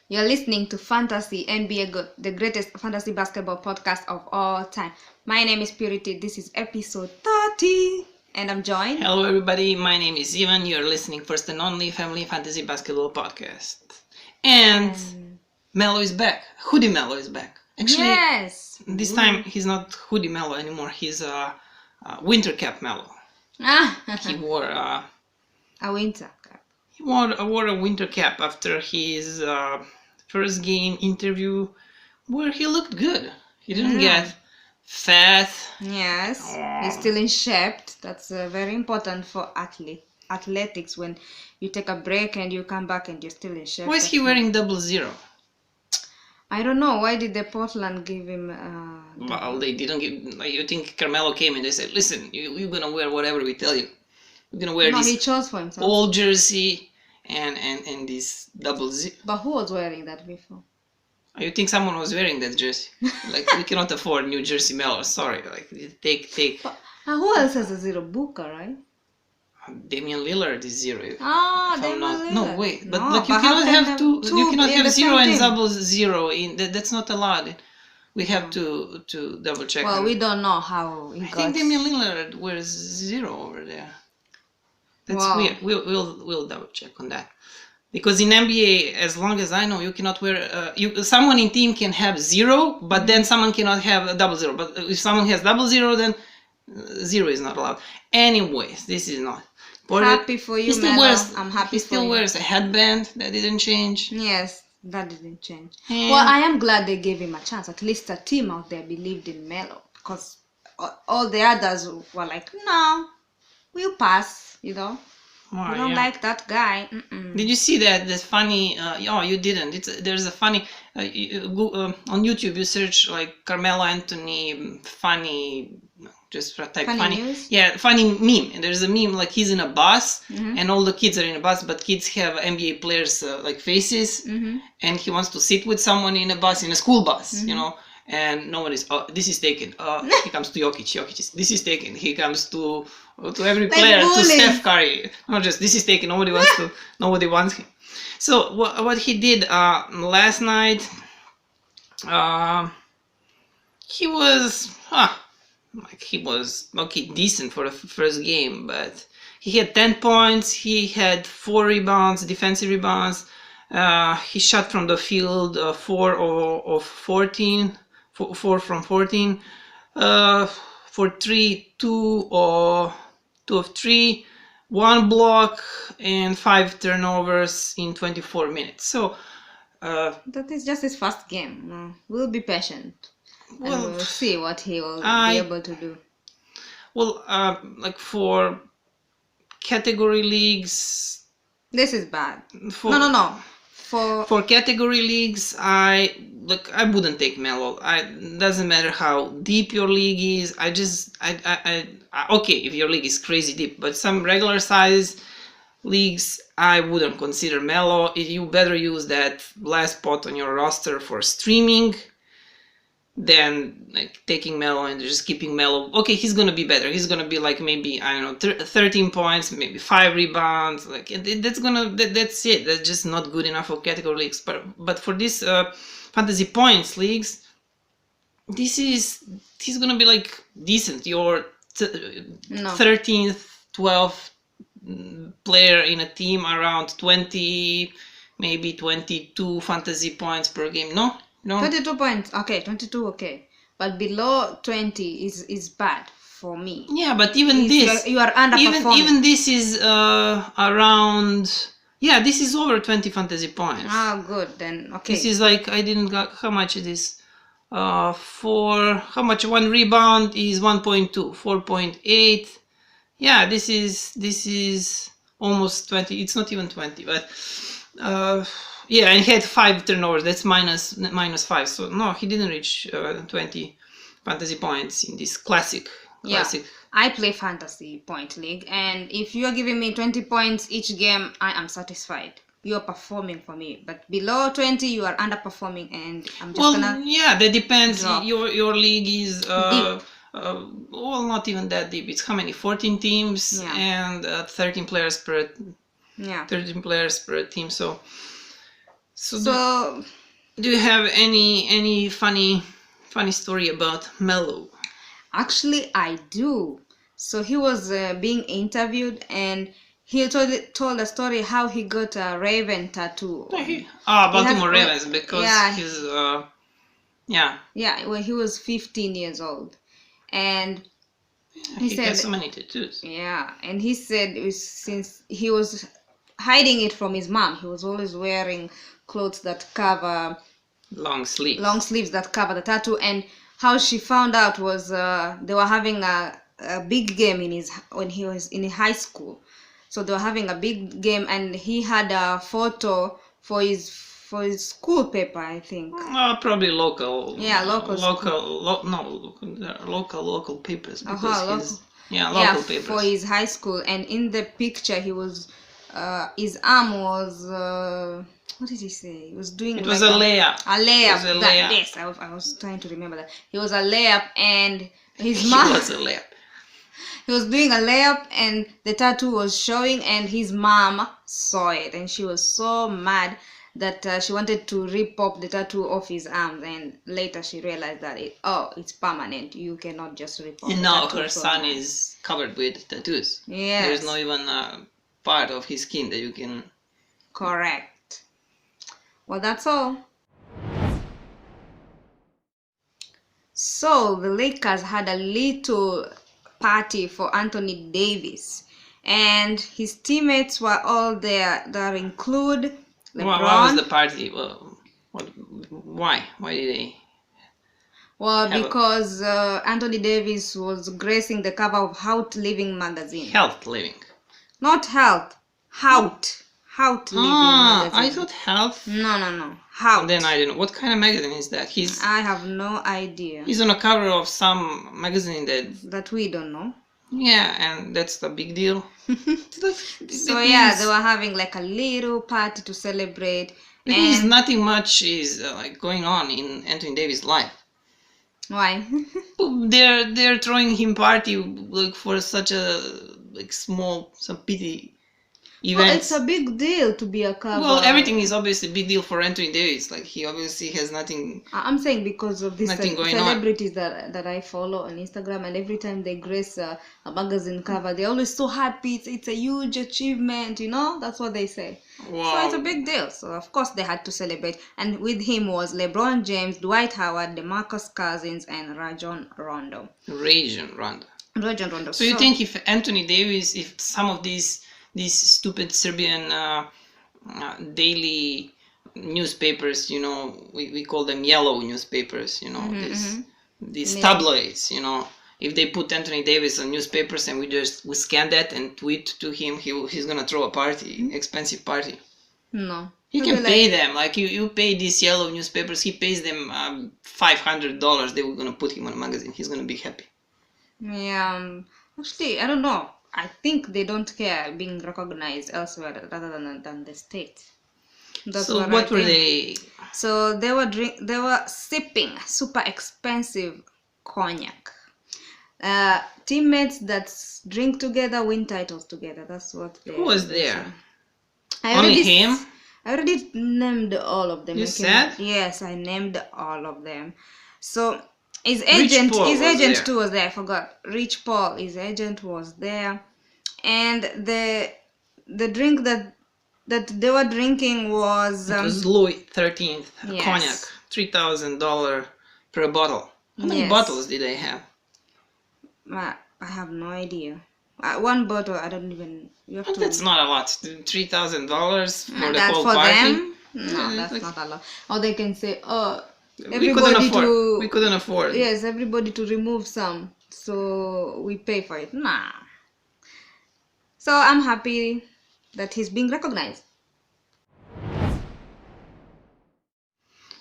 You're listening to Fantasy NBA Good, the greatest fantasy basketball podcast of all time. My name is Purity. This is episode 30. And I'm joined. Hello, everybody. My name is Ivan. You're listening first and only Family Fantasy Basketball Podcast. And Melo is back. Hoodie Melo is back. Actually, yes. This time he's not Hoodie Melo anymore. He's Winter Cap Melo. He wore a winter cap. He wore a winter cap after his first game interview, where he looked good. He didn't get fat. Yes, he's still in shape. That's very important for athletics. When you take a break and you come back and you're still in shape. Why is he wearing 00? I don't know. Why did the Portland give him? Well, they didn't give. You think Carmelo came and they said, "Listen, you're gonna wear whatever we tell you. You're gonna wear this he chose for himself. old jersey and this 00." But who was wearing that before? You think someone was wearing that jersey? Like, we cannot afford New Jersey Melo. Sorry, like take. But, who else has a 0? Booker, right? Damian Lillard is 0. Damian Lillard. No, wait, but No, like you but cannot have two. two You cannot in have the 0 same and team. 00 in. That's not allowed. We have to double check. Well, we don't know how it I got. think Damian Lillard wears 0 over there. That's weird. We'll double check on that. Because in NBA, as long as I know, you cannot wear. Someone in team can have 0, but then someone cannot have a 00. But if someone has 00, then 0 is not allowed. Anyways, this is not. Happy for you, Melo. I'm happy He still wears a headband. That didn't change. Yes, that didn't change. And well, I am glad they gave him a chance. At least a team out there believed in Melo, because all the others were like, "No, we'll pass." You know, we don't like that guy. Did you see that? That's funny. You didn't. There's a funny. On YouTube, you search like Carmelo Anthony funny. Just type funny. News? Yeah, funny meme. And there's a meme like he's in a bus and all the kids are in a bus, but kids have NBA players like faces, and he wants to sit with someone in a bus, in a school bus, you know, and nobody's. Oh, this is taken. He comes to Jokic. This is taken. He comes to every player, to Steph Curry. Not just this is taken. Nobody wants him. So what he did last night, he was. He was decent for the first game, but he had 10 points. He had 4 rebounds, defensive rebounds. He shot from the field 4 of 14, 4 from 14. For 3, 2 of 3, 1 block, and 5 turnovers in 24 minutes. So that is just his first game. We'll be patient. And we'll see what he will be able to do. Well, like for category leagues, this is bad. No. For category leagues, I wouldn't take Melo. Doesn't matter how deep your league is. Okay, if your league is crazy deep, but some regular size leagues, I wouldn't consider Melo. You better use that last spot on your roster for streaming than like taking Melo and just keeping Melo. Okay, he's gonna be better. He's gonna be like maybe 13 points, maybe 5 rebounds. Like that's it. That's just not good enough for category leagues. But for this fantasy points leagues, he's gonna be like decent. Your 13th, 12th player in a team, around 20, maybe 22 fantasy points per game. No. 22 points. Okay, 22. Okay, but below 20 is bad for me. Yeah, but even this, you are underperforming. Even this is around. Yeah, this is over 20 fantasy points. Good then. Okay. This is like I didn't got how much it is. For how much one rebound is 1.2, 4.8. Yeah, this is almost 20. It's not even 20, but. Yeah, and he had 5 turnovers. That's minus 5. So no, he didn't reach 20 fantasy points in this classic. Yeah, I play fantasy point league, and if you are giving me 20 points each game, I am satisfied. You are performing for me, but below 20, you are underperforming, and I'm just gonna. Yeah, that depends. Drop. Your league is deep. Not even that deep. It's how many? 14 teams and 13 players per. Yeah. 13 players per team. So So do you have any funny story about Melo? actually, I do. So he was being interviewed, and he told a story how he got a raven tattoo. Baltimore Ravens, because yeah, he's when he was 15 years old, and he said has so many tattoos. Yeah, and he said since he was hiding it from his mom, he was always wearing clothes that cover long sleeves that cover the tattoo. And how she found out was they were having a big game when he was in high school. So they were having a big game, and he had a photo for his school paper, I think. Probably local. Yeah, local papers, because local papers for his high school. And in the picture, he was his arm was what did he say? He was doing. It was a layup. A layup. It was a layup. Yes, I was trying to remember that. He was a layup, and his he mom. was a layup. He was doing a layup, and the tattoo was showing, and his mom saw it, and she was so mad that she wanted to rip off the tattoo off his arms. And later she realized that it's permanent. You cannot just rip off. And now her son is covered with tattoos. Yes. There's not even part of his skin that you can. Correct. Well, that's all. So the Lakers had a little party for Anthony Davis, and his teammates were all there. That include LeBron. What was the party? Well, why? Why did they? Well, because Anthony Davis was gracing the cover of Health Living magazine. Health Living. Not health. Health. Health Living magazine. I thought Health. No. Health. Then I don't know. What kind of magazine is that? I have no idea. He's on a cover of some magazine that we don't know. Yeah, and that's the big deal. So yeah, they were having like a little party to celebrate. Because nothing much is like going on in Anthony Davis' life. Why? They're throwing him party like for such a small, some pity event. Well, it's a big deal to be a cover. Well, everything is obviously a big deal for Anthony Davis. Like he obviously has nothing. I'm saying because of these celebrities that I follow on Instagram, and every time they grace a magazine cover, they're always so happy. It's a huge achievement, That's what they say. Wow. So it's a big deal. So of course they had to celebrate. And with him was LeBron James, Dwight Howard, DeMarcus Cousins, and Rajon Rondo. So you think if Anthony Davis, if some of these stupid Serbian daily newspapers, we call them yellow newspapers, these tabloids, if they put Anthony Davis on newspapers and we scan that and tweet to him, he's gonna throw a party, expensive party. No. He can pay them, like you pay these yellow newspapers, he pays them $500, they were gonna put him on a magazine, he's gonna be happy. Yeah, actually, I don't know. I think they don't care being recognized elsewhere rather than the States. So what were they? So they were sipping super expensive cognac. Teammates that drink together win titles together. That's what they. Who was there? Only him? I already named all of them. You said? Yes, I named all of them. So his agent too was there. I forgot. Rich Paul, his agent was there, and the drink that they were drinking was it was Louis XIII cognac, $3,000 per bottle. How many bottles did they have? I have no idea. One bottle, I don't even. That's not a lot. $3,000 for the whole for party. Them? No, that's not a lot. Or they can say, we couldn't afford. Yes, everybody to remove some, so we pay for it. Nah. So I'm happy that he's being recognized.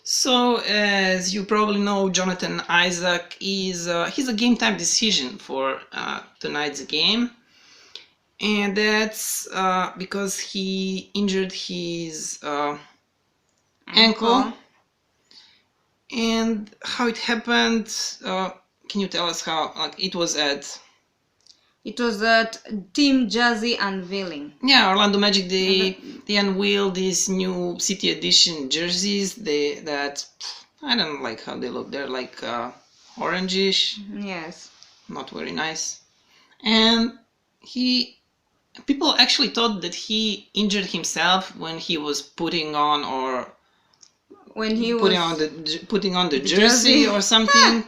So as you probably know, Jonathan Isaac he's a game time decision for tonight's game, and that's because he injured his ankle. And how it happened, can you tell us how? Like it was It was at Team Jersey unveiling. Yeah, Orlando Magic, they unveiled these new City Edition jerseys. That I don't like how they look. They're like orangish. Yes. Not very nice. And people actually thought that he injured himself when he was putting on the jersey or something.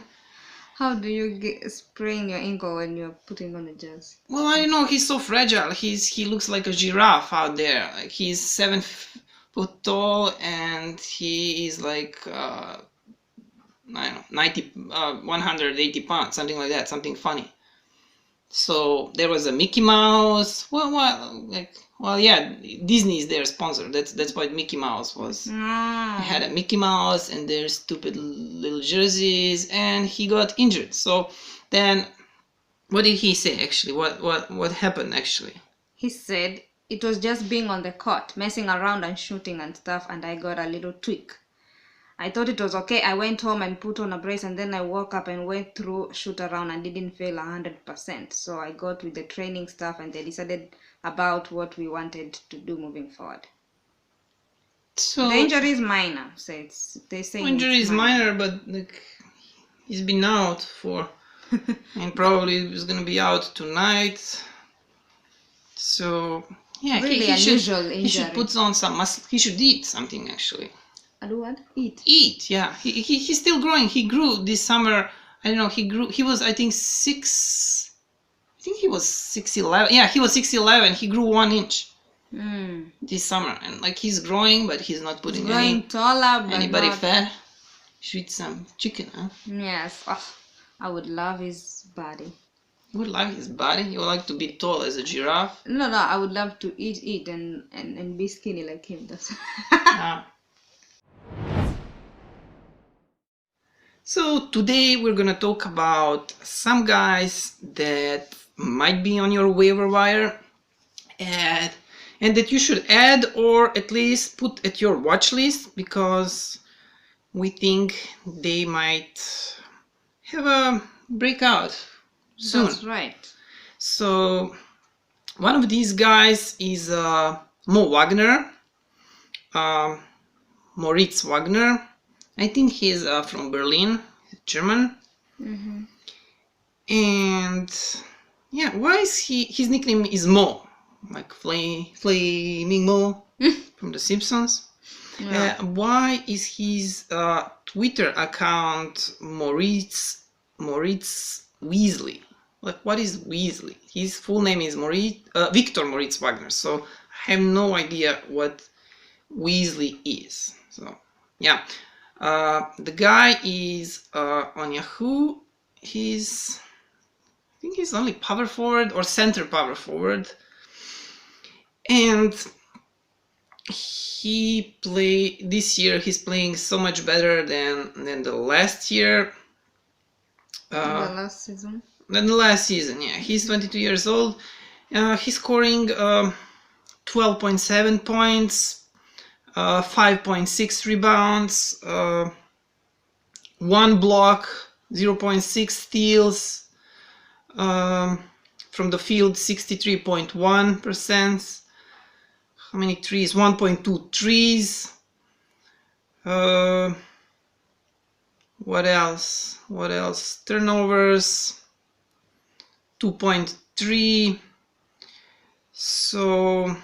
How do you sprain your ankle when you're putting on a jersey? Well, I don't know. He's so fragile. He looks like a giraffe out there. Like he's 7 foot tall, and he is like I don't know, 180 pounds, something like that, something funny. So there was a Mickey Mouse. Yeah, Disney is their sponsor. That's why Mickey Mouse was. They had a Mickey Mouse and their stupid little jerseys, and he got injured. So then, what did he say actually? What happened actually? He said it was just being on the court, messing around and shooting and stuff, and I got a little tweak. I thought it was okay. I went home and put on a brace, and then I woke up and went through shoot around and didn't feel 100%. So I got with the training stuff, and they decided about what we wanted to do moving forward. So the injury is minor. So they say injury is minor, but like he's been out for, and probably he's gonna be out tonight. So yeah, really unusual injury. He should put on some muscle. He should eat something actually. Do what? Eat, yeah. He's still growing. He grew this summer. I don't know. He grew. He was, I think, 6. I think he was 6'11". Yeah, he was 6'11". He grew 1 inch this summer, and like he's growing, but he's not putting taller. But anybody fat. Should eat some chicken, huh? Yes. Oh, I would love his body. You would love his body? You would like to be tall as a giraffe? No. I would love to eat and be skinny like him. That's. So today we're gonna talk about some guys that might be on your waiver wire and that you should add or at least put at your watch list because we think they might have a breakout soon. That's right. So one of these guys is Mo Wagner, Moritz Wagner. I think he's from Berlin, German. Mm-hmm. And yeah, why is his nickname is Mo, like Flaming Mo from The Simpsons. Yeah. Why is his Twitter account Moritz Weasley? Like, what is Weasley? His full name is Victor Moritz Wagner. So I have no idea what Weasley is. So yeah. The guy is on Yahoo. I think he's only power forward or center power forward, and this year he's playing so much better than the last year. The last season. Than the last season, yeah. He's 22 years old. He's scoring 12.7 points. 5.6 rebounds, 1 block, 0.6 steals, from the field 63.1%. How many threes? 1.2 threes. What else? Turnovers 2.3. So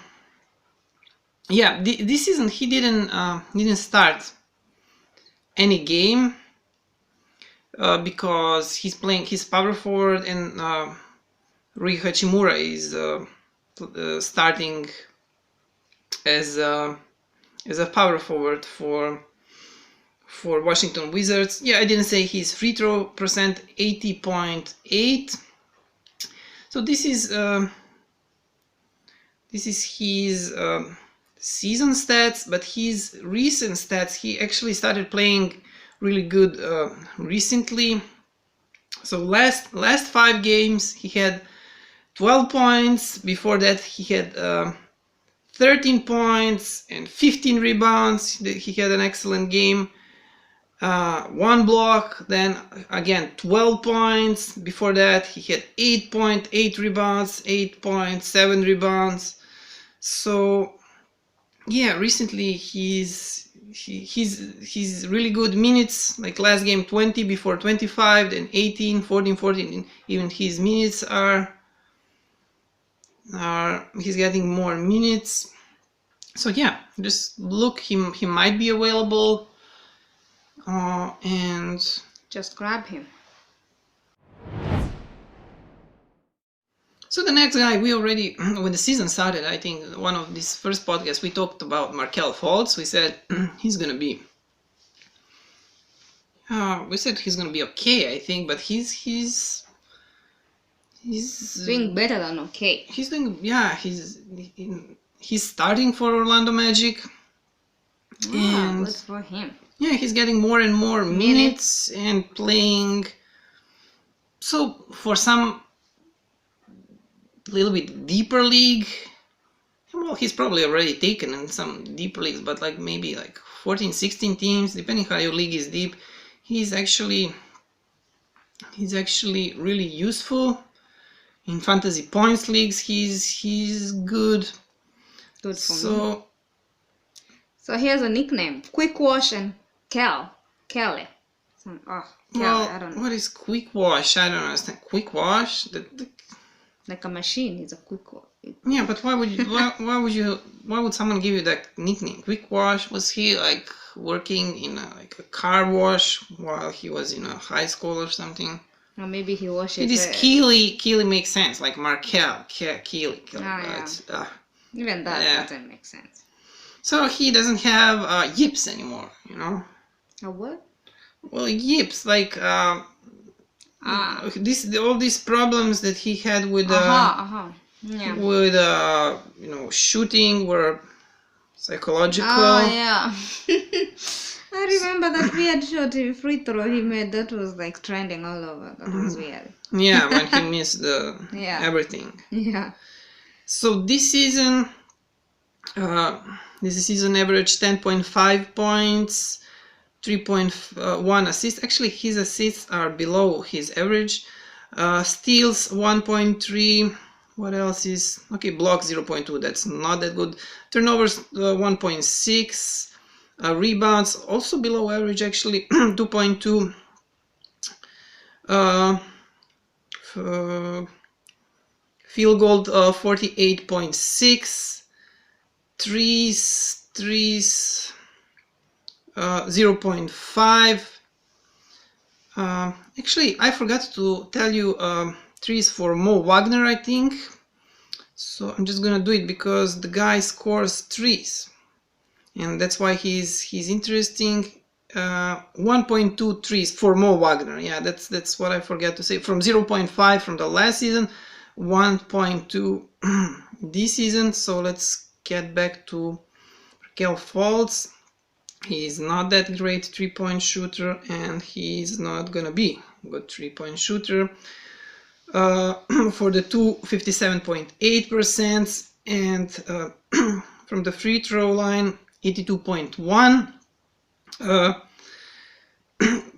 yeah, this season he didn't start any game because he's playing his power forward, and Rui Hachimura is starting as a power forward for Washington Wizards. Yeah, I didn't say his free throw percent 80.8. So this is his season stats, but his recent stats, he actually started playing really good recently. So last 5 games he had 12 points. Before that he had 13 points and 15 rebounds. He had an excellent game. 1 block, then again 12 points. Before that he had 8.8 rebounds, 8.7 rebounds. So yeah, recently he's really good minutes, like last game 20, before 25, then 18, 14, 14. Even his minutes are he's getting more minutes. So yeah, just look, he might be available, and just grab him. So the next guy, we already, when the season started, I think one of these first podcasts, we talked about Markelle Fultz. We said he's gonna be okay, I think, but he's doing better than okay. He's doing, yeah, he's starting for Orlando Magic. And good for him. Yeah, he's getting more and more minutes and playing. So for some little bit deeper league, well, he's probably already taken in some deeper leagues, but like maybe like 14, 16 teams, depending how your league is deep, he's actually really useful. In fantasy points leagues, he's good. Good for me. So he has a nickname: Quick Wash and Kelly. I don't know. What is Quick Wash? I don't understand. Quick Wash? Like a machine is a quick wash. Yeah, but why would someone give you that nickname? Quick Wash? Was he like working in a car wash while he was in a high school or something? Or maybe he washes it. Is Keely makes sense, like Markelle, Keely. Even that doesn't make sense. So he doesn't have yips anymore, you know? A what? Well, yips, like all these problems that he had with with shooting were psychological. Oh yeah. I remember that weird shot free throw he made. That was like trending all over. That was weird. Yeah, when he missed everything. Yeah. So this season averaged 10.5 points, 3.1 assists. Actually, his assists are below his average. Steals 1.3. What else is okay? Blocks 0.2. That's not that good. Turnovers 1.6. Rebounds also below average, actually 2.2. Field goal 48.6. Threes 0.5. Actually, I forgot to tell you threes for Mo Wagner, I think. So I'm just gonna do it because the guy scores threes, and that's why he's interesting. 1.2 threes for Mo Wagner. Yeah, that's what I forgot to say. From 0.5 from the last season, 1.2 this season. So let's get back to Markelle Fultz. He's not that great 3-point shooter, and he's not gonna be a good 3-point shooter. For the 57.8%, and from the free throw line, 82.1.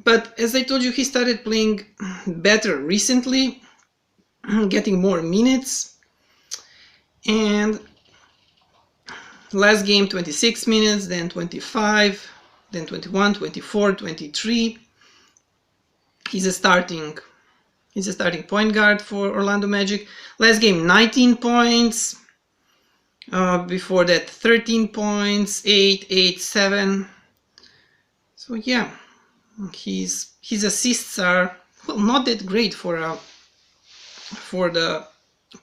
But as I told you, he started playing better recently, getting more minutes, and last game 26 minutes, then 25, then 21, 24, 23. He's a starting point guard for Orlando Magic. Last game 19 points. Before that 13 points, 8, 8, 7. So yeah, his assists are not that great for the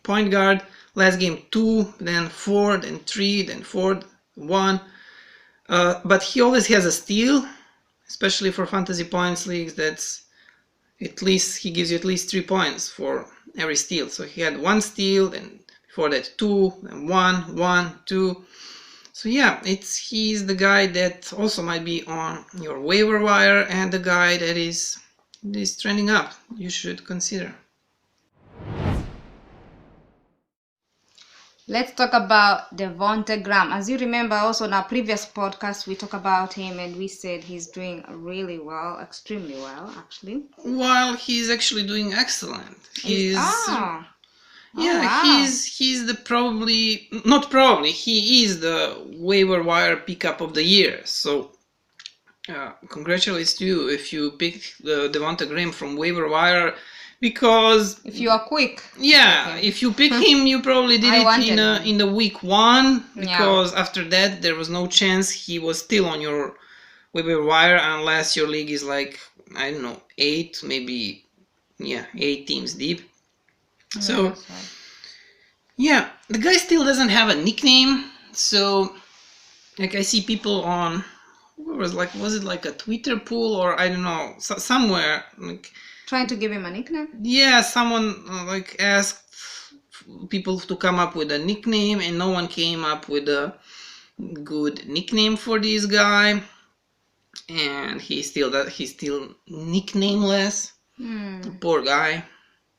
point guard. Last game 2, then 4, then 3, then 4, 1. But he always has a steal, especially for fantasy points leagues. That's at least, he gives you at least 3 points for every steal. So he had 1 steal, then before that 2, then 1, 1, 2. So yeah, he's the guy that also might be on your waiver wire, and the guy that is trending up. You should consider. Let's talk about Devonte Graham. As you remember, also in our previous podcast, we talked about him and we said he's doing really well, extremely well, actually. Well, he's actually doing excellent. He's wow. he's the he is the waiver wire pickup of the year. So congratulations to you if you picked the Devonte Graham from waiver wire, because if you are quick. Yeah, if you pick him, you probably did it in the week 1, because after that there was no chance he was still on your waiver wire unless your league is like, I don't know, 8, maybe 8 teams deep. So yeah, the guy still doesn't have a nickname. So like I see people on, was it like a Twitter poll or I don't know, somewhere like trying to give him a nickname? Yeah, someone like asked people to come up with a nickname and no one came up with a good nickname for this guy. And he's still nicknameless. The poor guy.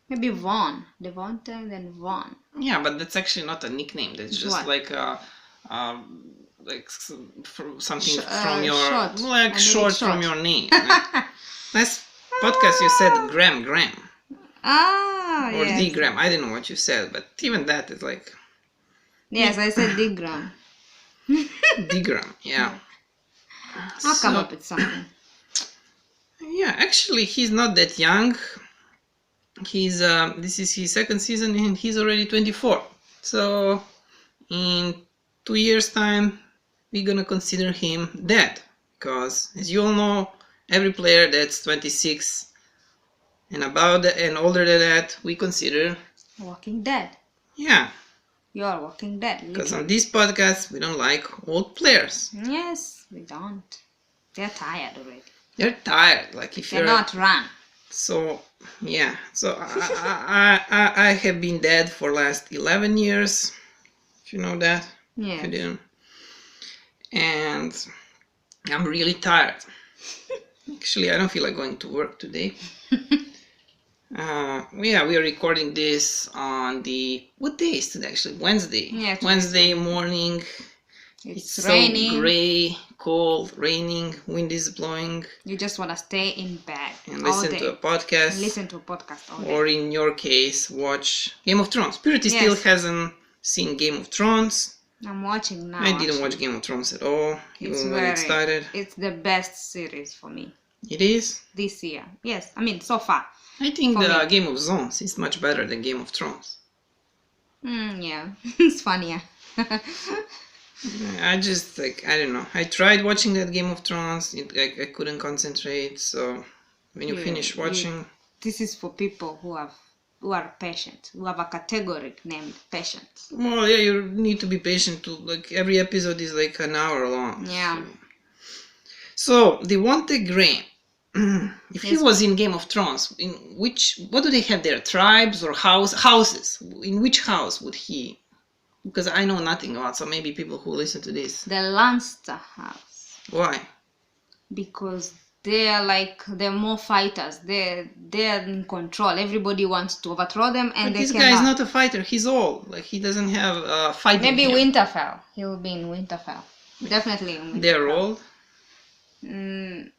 Maybe Vaughn. Devonte, then Vaughn. Yeah, but that's actually not a nickname. That's just like a something from your short from your name. Last podcast you said Graham. Or yes. D Graham. I didn't know what you said, but even that is like. Yes, I said D Graham. D Graham, yeah. I'll come up with something. Yeah, actually, he's not that young. He's this is his second season and he's already 24. So in 2 years' time, we're gonna consider him dead, because as you all know, every player that's 26 and and older than that, we consider Walking Dead. Yeah. You're Walking Dead. Because on this podcast, we don't like old players. Yes, we don't. They're tired already. They're tired. Like if they're not run. So yeah. So I have been dead for last 11 years. If you know that. Yeah. If you didn't. And I'm really tired. Actually, I don't feel like going to work today. We are recording this on what day is today? Actually, Wednesday. Yeah, Wednesday morning. It's raining. So gray, cold, raining, wind is blowing. You just want to stay in bed and listen to a podcast. And listen to a podcast all day. Or in your case, watch Game of Thrones. Purity still hasn't seen Game of Thrones. I'm watching now. I didn't watch Game of Thrones at all. Even when it started. It's the best series for me. It is? This year. Yes, I mean, so far. I think the Game of Zones is much better than Game of Thrones. Yeah, it's funnier. I just, I don't know. I tried watching that Game of Thrones. I couldn't concentrate. So when you finish watching... This is for people who are patient, who have a category named patient. Well, yeah, you need to be patient too. Like, every episode is like an hour long. Yeah. So Devonte Graham. If he was in Game of Thrones, what do they have there? Tribes or houses? In which house would he? Because I know nothing about, so maybe people who listen to this. The Lannister house. Why? Because they're more fighters. They're in control. Everybody wants to overthrow them, and this guy is not a fighter. He's old. Like, he doesn't have fighting. Maybe Winterfell. He'll be in Winterfell. Definitely in Winterfell. They're old.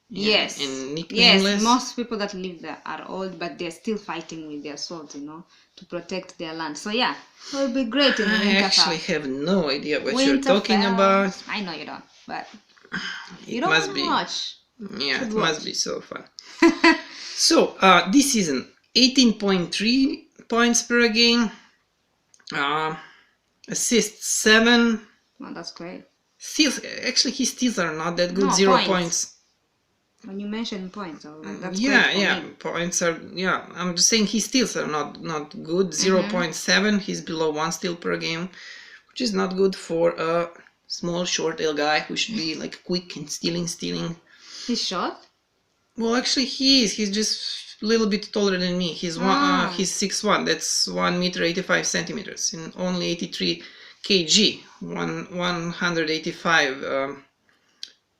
Yes. And nicknameless. Yes, most people that live there are old, but they're still fighting with their swords, to protect their land. So yeah, it will be great in Winterfell. I actually have no idea what you're talking about. I know you don't, but you don't must be. Watch. Yeah, it must be so fun. So this season, 18.3 points per game, assists 7. Oh, that's great. Steals, actually his steals are not that good. No, 0 points. When you mention points, that's yeah, points are, I'm just saying his steals are not good. 0.7, he's below 1 steal per game, which is not good for a small short tail guy who should be like quick and stealing. He's short? Well, actually he is. He's just a little bit taller than me. He's 6'1", that's 1 meter 85 centimeters and only 83 kg, 185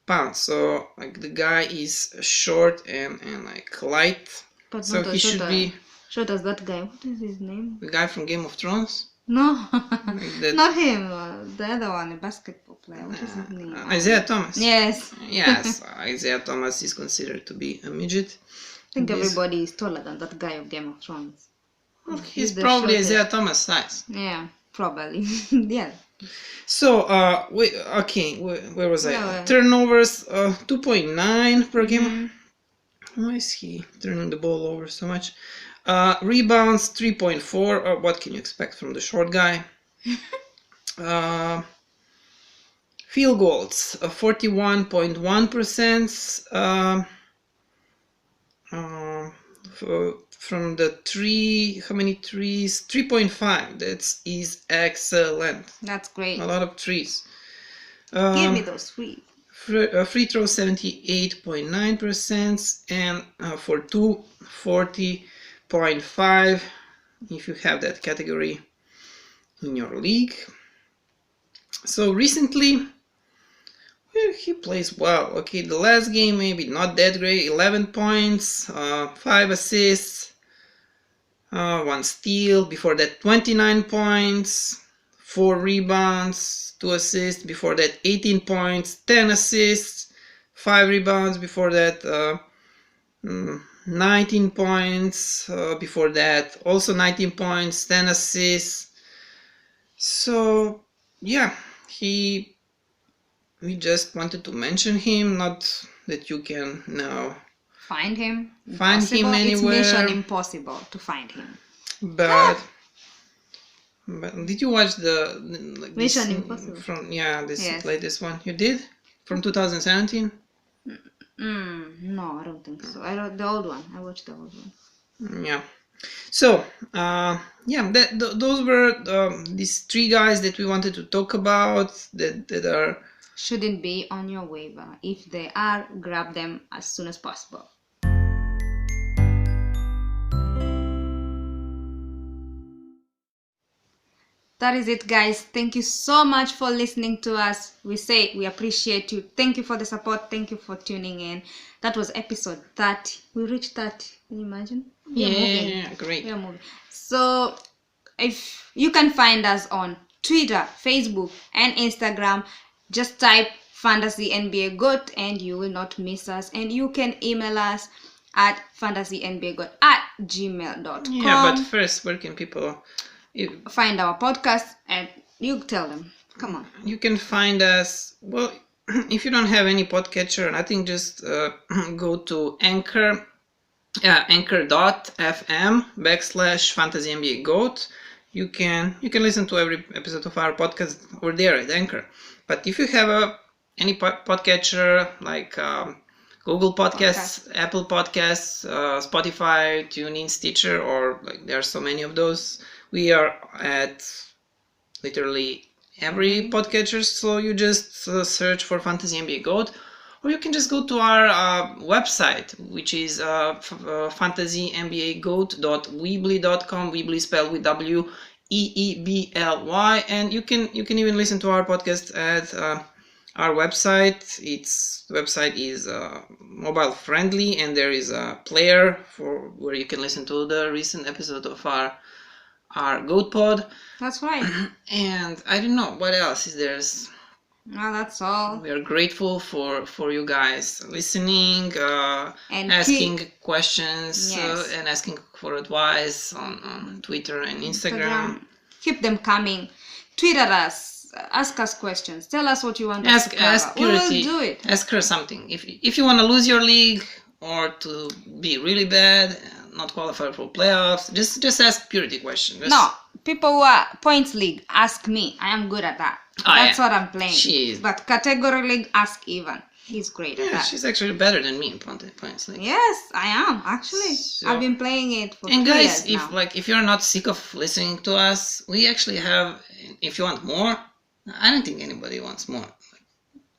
pounds. So like the guy is short and like light. But so he should be short as that guy. What is his name? The guy from Game of Thrones. No, that. not him. The other one, a basketball player. What is his name? Isaiah Thomas. Yes. Yes, Isaiah Thomas is considered to be a midget. I think everybody is taller than that guy of Game of Thrones. Well, he's probably shortest. Isaiah Thomas size. Yeah, probably. Yeah. So, where was I? Yeah. Turnovers, 2.9 per game. Mm-hmm. Why is he turning the ball over so much? Rebounds, 3.4. What can you expect from the short guy? Field goals, 41.1%. From the three, how many threes? 3.5. That is excellent. That's great. A lot of threes. Give me those three. Free throw 78.9%, and for two, 40.5 if you have that category in your league. So recently, well, he plays well. Okay, the last game maybe not that great. 11 points, 5 assists, 1 steal. Before that, 29 points, 4 rebounds, 2 assists. Before that, 18 points, 10 assists, 5 rebounds. Before that, 19 points. Before that, also 19 points, 10 assists. So yeah, we just wanted to mention him, not that you can now find him. Find him anywhere. It's mission impossible to find him. But did you watch the Mission Impossible? From this Yes. latest one? You did from 2017? No, I don't think so. The old one. I watched the old one. Yeah. So those were these 3 guys that we wanted to talk about that are shouldn't be on your waiver. If they are, grab them as soon as possible. That is it, guys. Thank you so much for listening to us. We appreciate you. Thank you for the support. Thank you for tuning in. That was episode 30. We reached 30. Can you imagine? Yeah, great. We are moving. So if you can find us on Twitter, Facebook, and Instagram, just type Fantasy NBA GOAT and you will not miss us. And you can email us at fantasynbagoat@gmail.com. Yeah, but first, where can people find our podcast? And you tell them. Come on. You can find us, well, if you don't have any podcatcher, I think just go to anchor.fm/fantasynbagoat. You can listen to every episode of our podcast over there at Anchor. But if you have any podcatcher like Google Podcasts, Apple Podcasts, Spotify, TuneIn, Stitcher, or like there are so many of those, we are at literally every podcatcher. So you just search for Fantasy NBA GOAT, or you can just go to our website, which is fantasynbagoat.weebly.com. Weebly spelled with WEEBLY, and you can even listen to our podcast at our website. The website is mobile friendly, and there is a player for where you can listen to the recent episode of our GOAT pod. That's right. And I don't know what else is there. Well, that's all. We are grateful for you guys listening, and asking questions, yes. And asking for advice on Twitter and Instagram. Keep them coming. Tweet at us. Ask us questions. Tell us what you want us to cover. Ask Purity. We will do it. Ask her something. If you want to lose your league or to be really bad, not qualify for playoffs, just ask Purity questions. No, people who are points league, ask me. I am good at that. That's what I'm playing. She is. But category league, ask Ivan. He's great at that. She's actually better than me in points league. Yes, I am actually. So, I've been playing it for 2 and guys, years now. if you're not sick of listening to us, we actually have. If you want more, I don't think anybody wants more,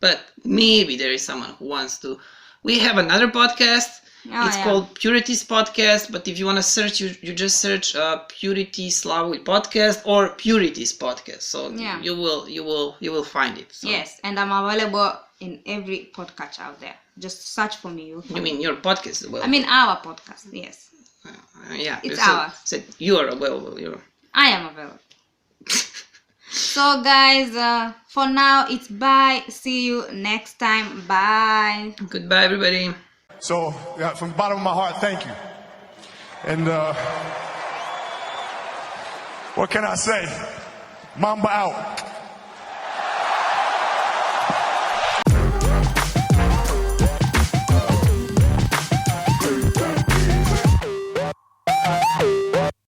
but maybe there is someone who wants to. We have another podcast. It's called Purity's Podcast, but if you want to search, you just search Purity Slavui Podcast or Purity's Podcast. So you will find it. So. Yes, and I'm available in every podcast out there. Just search for me. You mean your podcast? Well, I mean our podcast. Yes. Yeah. It's ours. So you are available. I am available. So guys, for now it's bye. See you next time. Bye. Goodbye, everybody. So, yeah, from the bottom of my heart, thank you. And what can I say? Mamba out.